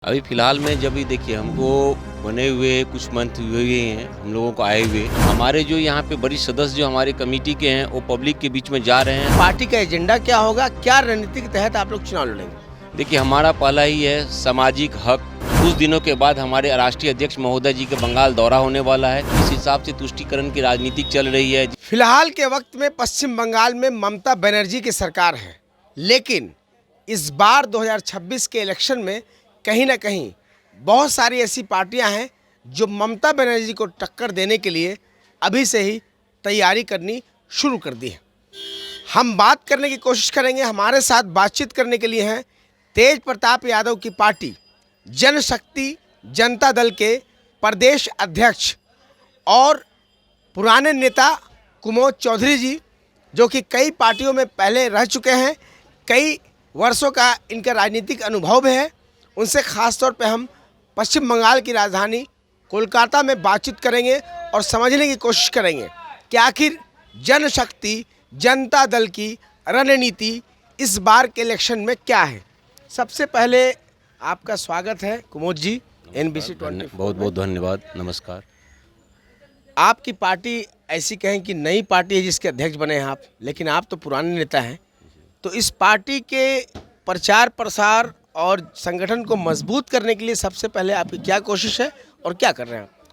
अभी फ़िलहाल में जब भी देखिए हमको बने हुए कुछ मंथ हुए हैं हम लोगों को आए हुए। हमारे जो यहाँ पे वरिष्ठ सदस्य जो हमारे कमेटी के हैं वो पब्लिक के बीच में जा रहे हैं। पार्टी का एजेंडा क्या होगा, क्या रणनीति के तहत आप लोग चुनाव लड़ेंगे? देखिए हमारा पहला ही है सामाजिक हक। कुछ दिनों के बाद हमारे राष्ट्रीय अध्यक्ष महोदय जी के बंगाल दौरा होने वाला है। इस हिसाब से तुष्टीकरण की राजनीति चल रही है। फिलहाल के वक्त में पश्चिम बंगाल में ममता बनर्जी की सरकार है, लेकिन इस बार 2026 के इलेक्शन में कहीं ना कहीं बहुत सारी ऐसी पार्टियां हैं जो ममता बनर्जी को टक्कर देने के लिए अभी से ही तैयारी करनी शुरू कर दी है। हम बात करने की कोशिश करेंगे। हमारे साथ बातचीत करने के लिए हैं तेज प्रताप यादव की पार्टी जनशक्ति जनता दल के प्रदेश अध्यक्ष और पुराने नेता कुमोद चौधरी जी, जो कि कई पार्टियों में पहले रह चुके हैं, कई वर्षों का इनका राजनीतिक अनुभव है। उनसे ख़ास तौर पे हम पश्चिम बंगाल की राजधानी कोलकाता में बातचीत करेंगे और समझने की कोशिश करेंगे कि आखिर जनशक्ति जनता दल की रणनीति इस बार के इलेक्शन में क्या है। सबसे पहले आपका स्वागत है कुमोद जी NBC 24। बहुत बहुत धन्यवाद, नमस्कार। आपकी पार्टी ऐसी कहें कि नई पार्टी है जिसके अध्यक्ष बने हैं आप, लेकिन आप तो पुराने नेता हैं। तो इस पार्टी के प्रचार प्रसार और संगठन को मजबूत करने के लिए सबसे पहले आपकी क्या कोशिश है और क्या कर रहे हैं आप?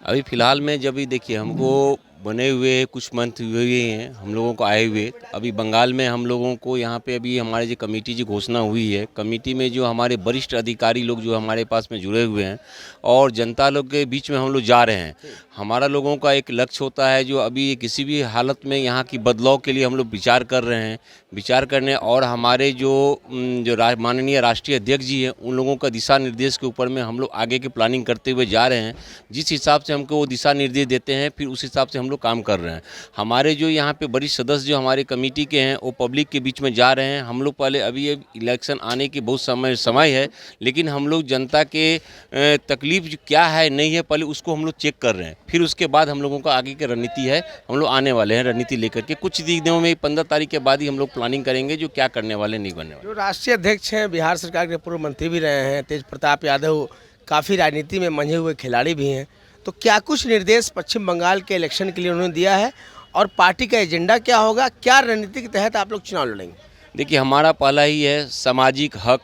अभी फ़िलहाल में जब भी देखिए हमको बने हुए कुछ मंथ हुए हैं हम लोगों को आए हुए। अभी बंगाल में हम लोगों को यहाँ पे अभी हमारे जो कमेटी की घोषणा हुई है, कमेटी में जो हमारे वरिष्ठ अधिकारी लोग जो हमारे पास में जुड़े हुए हैं और जनता लोग के बीच में हम लोग जा रहे हैं। हमारा लोगों का एक लक्ष्य होता है जो अभी किसी भी हालत में यहाँ की बदलाव के लिए हम लोग विचार कर रहे हैं, विचार करने और हमारे जो माननीय राष्ट्रीय अध्यक्ष जी हैं उन लोगों का दिशा निर्देश के ऊपर में हम लोग आगे की प्लानिंग करते हुए जा रहे हैं। जिस हिसाब से हमको वो दिशा निर्देश देते हैं फिर उस हिसाब से हम लोग काम कर रहे हैं। हमारे जो यहाँ पे वरिष्ठ सदस्य जो हमारे कमेटी के हैं वो पब्लिक के बीच में जा रहे हैं। हम लोग पहले अभी इलेक्शन आने की बहुत समय है, लेकिन हम लोग जनता के तकलीफ जो क्या है नहीं है पहले उसको हम लोग चेक कर रहे हैं। फिर उसके बाद हम लोगों का आगे की रणनीति है, हम लोग आने वाले हैं रणनीति लेकर के। कुछ दिनों में 15 तारीख के बाद ही हम लोग प्लानिंग करेंगे जो क्या करने वाले नहीं बनने वाले। जो राष्ट्रीय अध्यक्ष हैं, बिहार सरकार के पूर्व मंत्री भी रहे हैं, तेज प्रताप यादव काफ़ी राजनीति में मंझे हुए खिलाड़ी भी हैं। तो क्या कुछ निर्देश पश्चिम बंगाल के इलेक्शन के लिए उन्होंने दिया है और पार्टी का एजेंडा क्या होगा, क्या रणनीति के तहत आप लोग चुनाव लड़ेंगे? देखिए हमारा पहला ही है सामाजिक हक,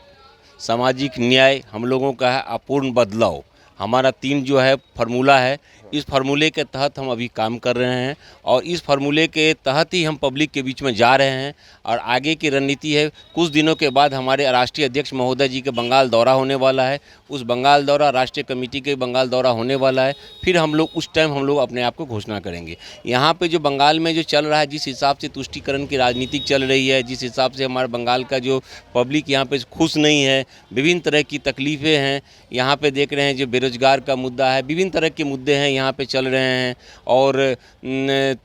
सामाजिक न्याय, हम लोगों का है अपूर्ण बदलाव। हमारा 3 जो है फार्मूला है, इस फार्मूले के तहत हम अभी काम कर रहे हैं और इस फार्मूले के तहत ही हम पब्लिक के बीच में जा रहे हैं। और आगे की रणनीति है कुछ दिनों के बाद हमारे राष्ट्रीय अध्यक्ष महोदय जी के बंगाल दौरा होने वाला है। उस बंगाल दौरा राष्ट्रीय कमेटी के बंगाल दौरा होने वाला है। फिर हम लोग उस टाइम हम लोग अपने आप को घोषणा करेंगे। यहाँ पे जो बंगाल में जो चल रहा है, जिस हिसाब से तुष्टीकरण की राजनीति चल रही है, जिस हिसाब से हमारे बंगाल का जो पब्लिक यहाँ पे खुश नहीं है, विभिन्न तरह की तकलीफ़ें हैं। यहाँ पे देख रहे हैं जो बेरोजगार का मुद्दा है, विभिन्न तरह के मुद्दे हैं यहाँ पे चल रहे हैं और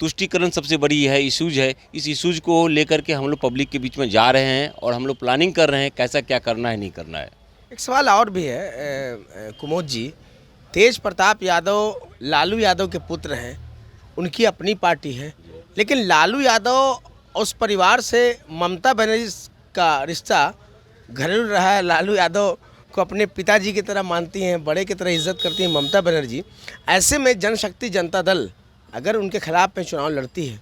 तुष्टीकरण सबसे बड़ी है इशूज़ है। इस इशूज़ को लेकर के हम लोग पब्लिक के बीच में जा रहे हैं और हम लोग प्लानिंग कर रहे हैं कैसा क्या करना है नहीं करना है। एक सवाल और भी है कुमोद जी, तेज प्रताप यादव लालू यादव के पुत्र हैं, उनकी अपनी पार्टी है, लेकिन लालू यादव उस परिवार से ममता बनर्जी का रिश्ता घरेलू रहा है। लालू यादव को अपने पिताजी की तरह मानती हैं, बड़े की तरह इज्जत करती हैं ममता बनर्जी। ऐसे में जनशक्ति जनता दल अगर उनके खिलाफ में चुनाव लड़ती है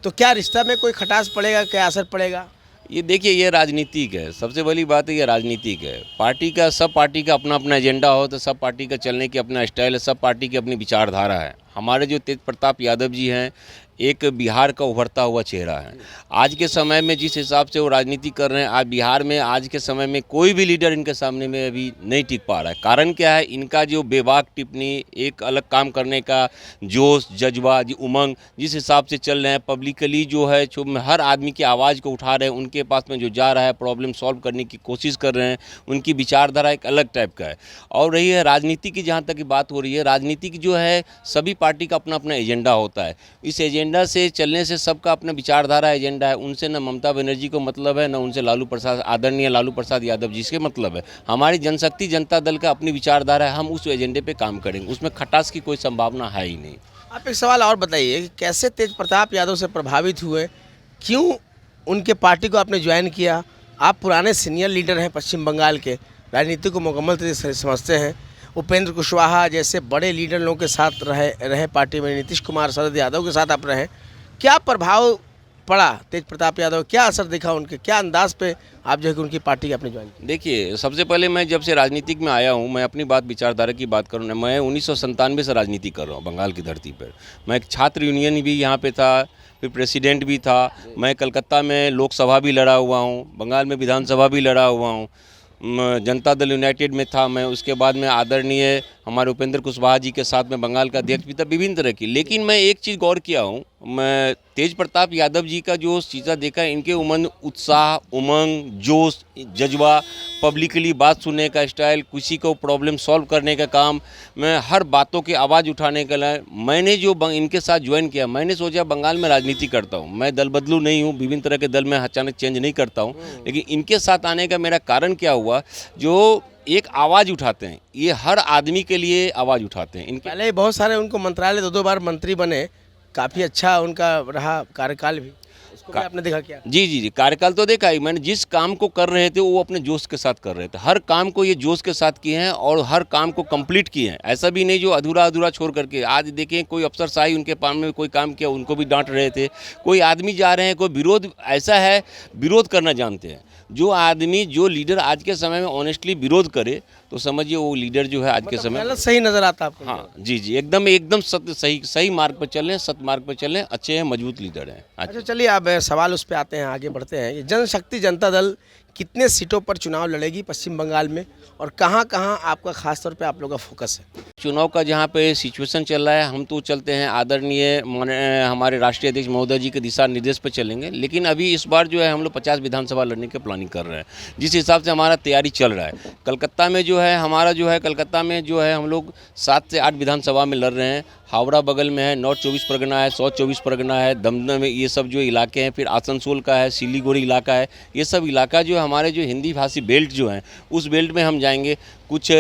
तो क्या रिश्ता में कोई खटास पड़ेगा, क्या असर पड़ेगा? ये देखिए ये राजनीतिक है, सबसे बड़ी बात है ये राजनीतिक है। पार्टी का सब पार्टी का अपना अपना एजेंडा हो तो सब पार्टी का चलने की अपना स्टाइल है, सब पार्टी की अपनी विचारधारा है। हमारे जो तेज प्रताप यादव जी हैं एक बिहार का उभरता हुआ चेहरा है। आज के समय में जिस हिसाब से वो राजनीति कर रहे हैं, आज बिहार में आज के समय में कोई भी लीडर इनके सामने में अभी नहीं टिक पा रहा है। कारण क्या है, इनका जो बेबाक टिप्पणी, एक अलग काम करने का जोश जज्बा उमंग, जिस हिसाब से चल रहे हैं पब्लिकली जो है हर आदमी की आवाज़ को उठा रहे हैं, उनके पास में जो जा रहा है प्रॉब्लम सॉल्व करने की कोशिश कर रहे हैं, उनकी विचारधारा एक अलग टाइप का है। और रही है राजनीति की, जहाँ तक की बात हो रही है, राजनीति की जो है सभी पार्टी का अपना अपना एजेंडा होता है। इस एजेंडा से चलने से सबका अपना विचारधारा एजेंडा है। उनसे न ममता बनर्जी को मतलब है, न उनसे आदरणीय लालू प्रसाद यादव जी से मतलब है। हमारी जनशक्ति जनता दल का अपनी विचारधारा है, हम उस एजेंडे पे काम करेंगे, उसमें खटास की कोई संभावना है ही नहीं। आप एक सवाल और बताइए कि कैसे तेज प्रताप यादव से प्रभावित हुए, क्यों उनके पार्टी को आपने ज्वाइन किया? आप पुराने सीनियर लीडर हैं पश्चिम बंगाल के, राजनीति को मुकम्मल तरीके से समझते हैं। उपेंद्र कुशवाहा जैसे बड़े लीडर लोगों के साथ रहे पार्टी में, नीतीश कुमार, शरद यादव के साथ आप रहे, क्या प्रभाव पड़ा तेज प्रताप यादव, क्या असर दिखा उनके, क्या अंदाज पे आप जो है कि उनकी पार्टी आपने ज्वाइन की? देखिए, सबसे पहले मैं जब से राजनीतिक में आया हूँ, मैं अपनी विचारधारा की बात करूँ ना, मैं 1997 से राजनीति कर रहा हूँ बंगाल की धरती पर। मैं एक छात्र यूनियन भी यहाँ पे था, फिर प्रेसिडेंट भी था, मैं कलकत्ता में लोकसभा भी लड़ा हुआ हूँ, बंगाल में विधानसभा भी लड़ा हुआ हूँ, जनता दल यूनाइटेड में था मैं। उसके बाद में आदरणीय हमारे उपेंद्र कुशवाहा जी के साथ में बंगाल का अध्यक्ष भी था, विभिन्न तरह की। लेकिन मैं एक चीज़ गौर किया हूँ, मैं तेज प्रताप यादव जी का जो चीज़ा देखा, इनके उत्साह, उमंग, जोश, जज्बा, पब्लिकली बात सुनने का स्टाइल, किसी को प्रॉब्लम सॉल्व करने का काम, मैं हर बातों की आवाज़ उठाने के लिए मैंने जो इनके साथ ज्वाइन किया, मैंने सोचा बंगाल में राजनीति करता हूँ। मैं दल बदलू नहीं हूँ, विभिन्न तरह के दल में अचानक चेंज नहीं करता हूँ। लेकिन इनके साथ आने का मेरा कारण क्या हुआ, जो एक आवाज़ उठाते हैं, ये हर आदमी के लिए आवाज़ उठाते हैं। इनके पहले बहुत सारे उनको मंत्रालय 2-2 बार मंत्री बने, काफ़ी अच्छा उनका रहा कार्यकाल भी, उसको भी आपने देखा क्या? जी, कार्यकाल तो देखा ही मैंने। जिस काम को कर रहे थे वो अपने जोश के साथ कर रहे थे, हर काम को ये जोश के साथ किए हैं और हर काम को कंप्लीट किए हैं। ऐसा भी नहीं जो अधूरा छोड़ करके। आज देखें, कोई अफसरशाही उनके पास में कोई काम किया, उनको भी डांट रहे थे। कोई आदमी जा रहे हैं, कोई विरोध, ऐसा है विरोध करना जानते हैं। जो आदमी, जो लीडर आज के समय में ऑनेस्टली विरोध करे, तो समझिए वो लीडर जो है आज के समय में गलत सही नजर आता आपको? हाँ जी, एकदम सत्य, सही मार्ग पर चल रहे हैं, सत्य मार्ग पर चल रहे हैं, अच्छे हैं, मजबूत लीडर हैं। अच्छा, चलिए अब सवाल उस पर आते हैं, आगे बढ़ते हैं। ये जनशक्ति जनता दल कितने सीटों पर चुनाव लड़ेगी पश्चिम बंगाल में, और कहाँ कहाँ आपका खास तौर पे आप लोगों का फोकस है? चुनाव का जहाँ पे सिचुएशन चल रहा है, हम तो चलते हैं आदरणीय हमारे राष्ट्रीय अध्यक्ष महोदय जी के दिशा निर्देश पर चलेंगे। लेकिन अभी इस बार जो है हम लोग 50 विधानसभा लड़ने की प्लानिंग कर रहे हैं, जिस हिसाब से हमारा तैयारी चल रहा है। कलकत्ता में जो है हमारा कलकत्ता में जो है हम लोग 7 से 8 विधानसभा में लड़ रहे हैं। हावड़ा बगल में है, नॉर्थ 24 परगना है, साउथ 24 परगना है, दमदम में, ये सब जो इलाके हैं, फिर आसनसोल का है, सिलीगुड़ी इलाका है। ये सब इलाका जो हमारे जो हिंदी भाषी बेल्ट जो हैं, उस बेल्ट में हम जाएंगे। कुछ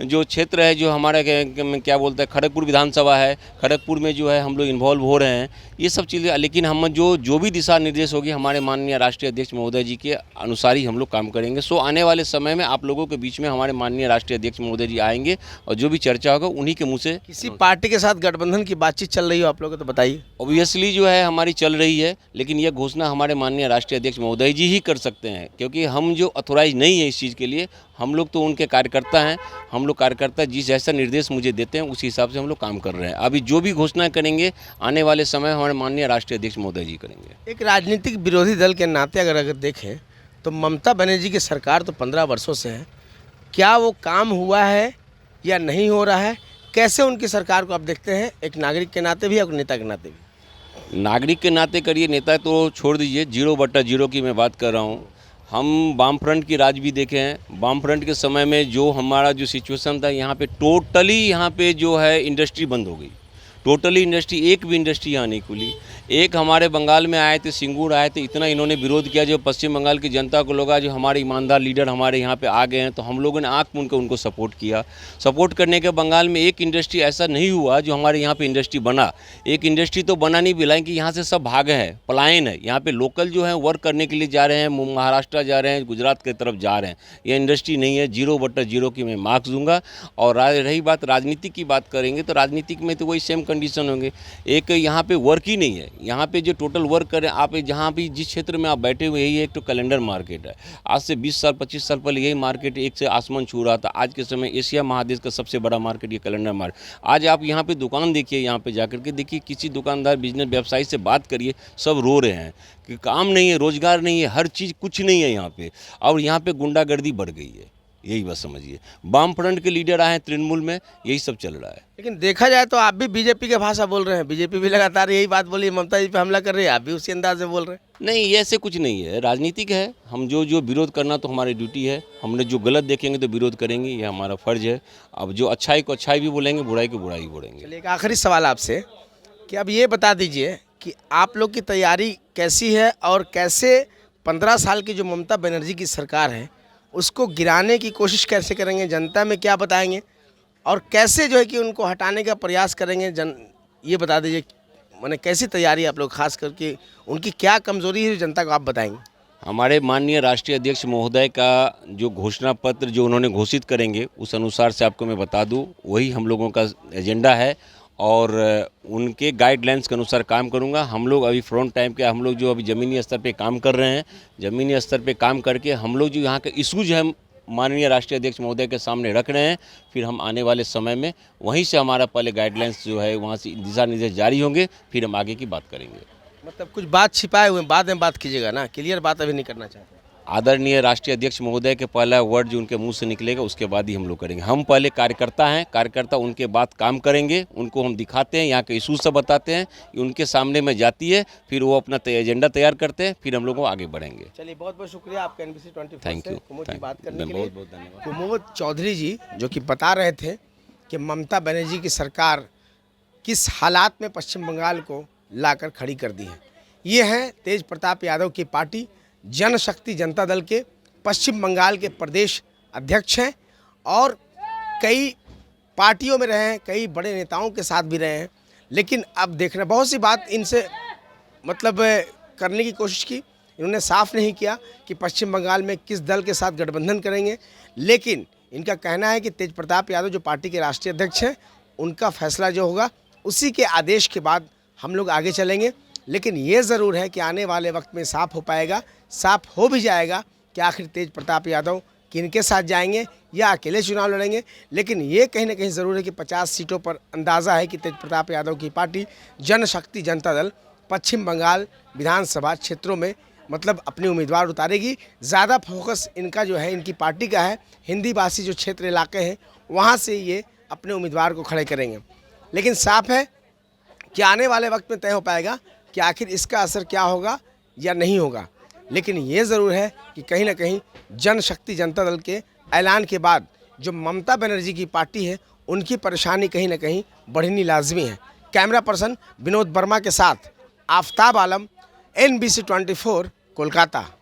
जो क्षेत्र है जो हमारा क्या बोलते हैं, खड़गपुर विधानसभा है, खड़गपुर में जो है हम लोग इन्वॉल्व हो रहे हैं। ये सब चीज़ें, लेकिन हम जो भी दिशा निर्देश होगी हमारे माननीय राष्ट्रीय अध्यक्ष महोदय जी के अनुसार ही हम लोग काम करेंगे। सो आने वाले समय में आप लोगों के बीच में हमारे माननीय राष्ट्रीय अध्यक्ष महोदय जी आएंगे और जो भी चर्चा होगा उन्हीं के मुँह से। किसी पार्टी के साथ गठबंधन की बातचीत चल रही हो आप लोगों को, तो बताइए। ऑब्वियसली जो है हमारी चल रही है, लेकिन यह घोषणा हमारे माननीय राष्ट्रीय अध्यक्ष महोदय जी ही कर सकते हैं, क्योंकि हम जो अथोराइज नहीं है इस चीज़ के लिए। हम लोग तो उनके कार्यकर्ता हैं, हम लोग कार्यकर्ता जिस जैसा निर्देश मुझे देते हैं उसी हिसाब से हम लोग काम कर रहे हैं। अभी जो भी घोषणा करेंगे आने वाले समय हमारे माननीय राष्ट्रीय अध्यक्ष महोदय जी करेंगे। एक राजनीतिक विरोधी दल के नाते अगर देखें तो ममता बनर्जी की सरकार तो 15 वर्षों से है, क्या वो काम हुआ है या नहीं हो रहा है? कैसे उनकी सरकार को आप देखते हैं, एक नागरिक के नाते भी और नेता के नाते भी? नागरिक के नाते करिए, नेता तो छोड़ दीजिए। 0/0 की मैं बात कर रहा हूँ। हम वाम फ्रंट की राज भी देखे हैं। वाम फ्रंट के समय में जो हमारा जो सिचुएशन था, यहाँ पे टोटली यहाँ पे जो है इंडस्ट्री बंद हो गई। टोटली इंडस्ट्री, एक भी इंडस्ट्री यहाँ नहीं खुली। एक हमारे बंगाल में आए थे, सिंगूर आए थे, इतना इन्होंने विरोध किया, जो पश्चिम बंगाल की जनता को लगा जो हमारे ईमानदार लीडर हमारे यहाँ पे आ गए हैं, तो हम लोगों ने आँख मूंद कर उनको सपोर्ट किया। सपोर्ट करने के बंगाल में एक इंडस्ट्री ऐसा नहीं हुआ जो हमारे यहाँ पे इंडस्ट्री बना। एक इंडस्ट्री तो बना नहीं, बिलाई कि यहाँ से सब भागे हैं, पलायन है। यहाँ पे लोकल जो है वर्क करने के लिए जा रहे हैं, महाराष्ट्र जा रहे हैं, गुजरात की तरफ जा रहे हैं। ये इंडस्ट्री नहीं है। 0/0 की मैं मार्क्स दूंगा। और रही बात राजनीति की बात करेंगे, तो राजनीतिक में तो वही सेम कंडीशन होंगे। एक यहाँ पे वर्क ही नहीं है। यहाँ पे जो टोटल वर्क करें आप, जहाँ भी जिस क्षेत्र में आप बैठे हुए, यही एक तो कैलेंडर मार्केट है। आज से 20 साल 25 साल पहले यही मार्केट एक से आसमान छू रहा था। आज के समय एशिया महादेश का सबसे बड़ा मार्केट ये कैलेंडर मार्केट। आज आप यहाँ पे दुकान देखिए, यहाँ पे जाकर के देखिए, किसी दुकानदार बिजनेस व्यवसायी से बात करिए, सब रो रहे हैं कि काम नहीं है, रोजगार नहीं है, हर चीज़ कुछ नहीं है यहाँ पे। और यहाँ पे गुंडागर्दी बढ़ गई है, यही बस समझिए। वाम फ्रंट के लीडर आए हैं तृणमूल में, यही सब चल रहा है। लेकिन देखा जाए तो आप भी बीजेपी के भाषा बोल रहे हैं। बीजेपी भी लगातार यही बात बोली, ममता जी पे हमला कर रही है, आप भी उसी अंदाज में बोल रहे हैं। नहीं, ये ऐसे कुछ नहीं है, राजनीतिक है। हम जो विरोध करना तो हमारी ड्यूटी है। हमने जो गलत देखेंगे तो विरोध करेंगे, ये हमारा फर्ज है। अब जो अच्छाई को अच्छाई भी बोलेंगे, बुराई को बुराई बोलेंगे। चलिए, एक आखिरी सवाल आपसे कि अब ये बता दीजिए कि आप लोग की तैयारी कैसी है, और कैसे 15 साल की जो ममता बनर्जी की सरकार है उसको गिराने की कोशिश कैसे करेंगे, जनता में क्या बताएंगे, और कैसे जो है कि उनको हटाने का प्रयास करेंगे, ये बता दीजिए। माने कैसी तैयारी आप लोग, खास करके उनकी क्या कमजोरी है जो जनता को आप बताएंगे? हमारे माननीय राष्ट्रीय अध्यक्ष महोदय का जो घोषणा पत्र जो उन्होंने घोषित करेंगे उस अनुसार से आपको मैं बता दूं, वही हम लोगों का एजेंडा है और उनके गाइडलाइंस के अनुसार काम करूंगा। हम लोग अभी फ्रंट टाइम के हम लोग जो अभी ज़मीनी स्तर पे काम कर रहे हैं, ज़मीनी स्तर पे काम करके हम लोग जो यहाँ के इशूज हैं माननीय राष्ट्रीय अध्यक्ष महोदय के सामने रख रहे हैं। फिर हम आने वाले समय में वहीं से हमारा पहले गाइडलाइंस जो है वहाँ से दिशा निर्देश जारी होंगे, फिर हम आगे की बात करेंगे। मतलब कुछ बात छिपाए हुए बाद में बात कीजिएगा ना, क्लियर बात अभी नहीं करना चाहते। आदरणीय राष्ट्रीय अध्यक्ष महोदय के पहला वर्ड जो उनके मुंह से निकलेगा उसके बाद ही हम लोग करेंगे। हम पहले कार्यकर्ता हैं, कार्यकर्ता उनके बाद काम करेंगे, उनको हम दिखाते हैं, यहाँ के इशूज सब बताते हैं, उनके सामने में जाती है, फिर वो अपना एजेंडा तैयार करते हैं, फिर हम लोग आगे बढ़ेंगे। चलिए बहुत बहुत शुक्रिया आपका NBC 24 थैंक यू। कुमुद की बात करने के लिए। बहुत बहुत धन्यवाद। कुमुद चौधरी जी जो कि बता रहे थे कि ममता बनर्जी की सरकार किस हालात में पश्चिम बंगाल को लाकर खड़ी कर दी है। ये हैं तेज प्रताप यादव की पार्टी जनशक्ति जनता दल के पश्चिम बंगाल के प्रदेश अध्यक्ष हैं और कई पार्टियों में रहे हैं, कई बड़े नेताओं के साथ भी रहे हैं। लेकिन अब देख रहे हैं बहुत सी बात इनसे मतलब करने की कोशिश की, इन्होंने साफ नहीं किया कि पश्चिम बंगाल में किस दल के साथ गठबंधन करेंगे। लेकिन इनका कहना है कि तेज प्रताप यादव जो पार्टी के राष्ट्रीय अध्यक्ष हैं, उनका फैसला जो होगा उसी के आदेश के बाद हम लोग आगे चलेंगे। लेकिन ये ज़रूर है कि आने वाले वक्त में साफ हो पाएगा, साफ हो भी जाएगा कि आखिर तेज प्रताप यादव किनके साथ जाएंगे या अकेले चुनाव लड़ेंगे। लेकिन ये कहीं ना कहीं ज़रूर है कि 50 सीटों पर अंदाज़ा है कि तेज प्रताप यादव की पार्टी जनशक्ति जनता दल पश्चिम बंगाल विधानसभा क्षेत्रों में मतलब अपने उम्मीदवार उतारेगी। ज़्यादा फोकस इनका जो है, इनकी पार्टी का है हिंदी भाषी जो क्षेत्र इलाके हैं वहाँ से ये अपने उम्मीदवार को खड़े करेंगे। लेकिन साफ है कि आने वाले वक्त में तय हो पाएगा कि आखिर इसका असर क्या होगा या नहीं होगा। लेकिन ये ज़रूर है कि कहीं ना कहीं जनशक्ति जनता दल के ऐलान के बाद जो ममता बनर्जी की पार्टी है उनकी परेशानी कहीं ना कहीं बढ़नी लाजमी है। कैमरा पर्सन विनोद वर्मा के साथ आफ्ताब आलम, NBC 24 कोलकाता।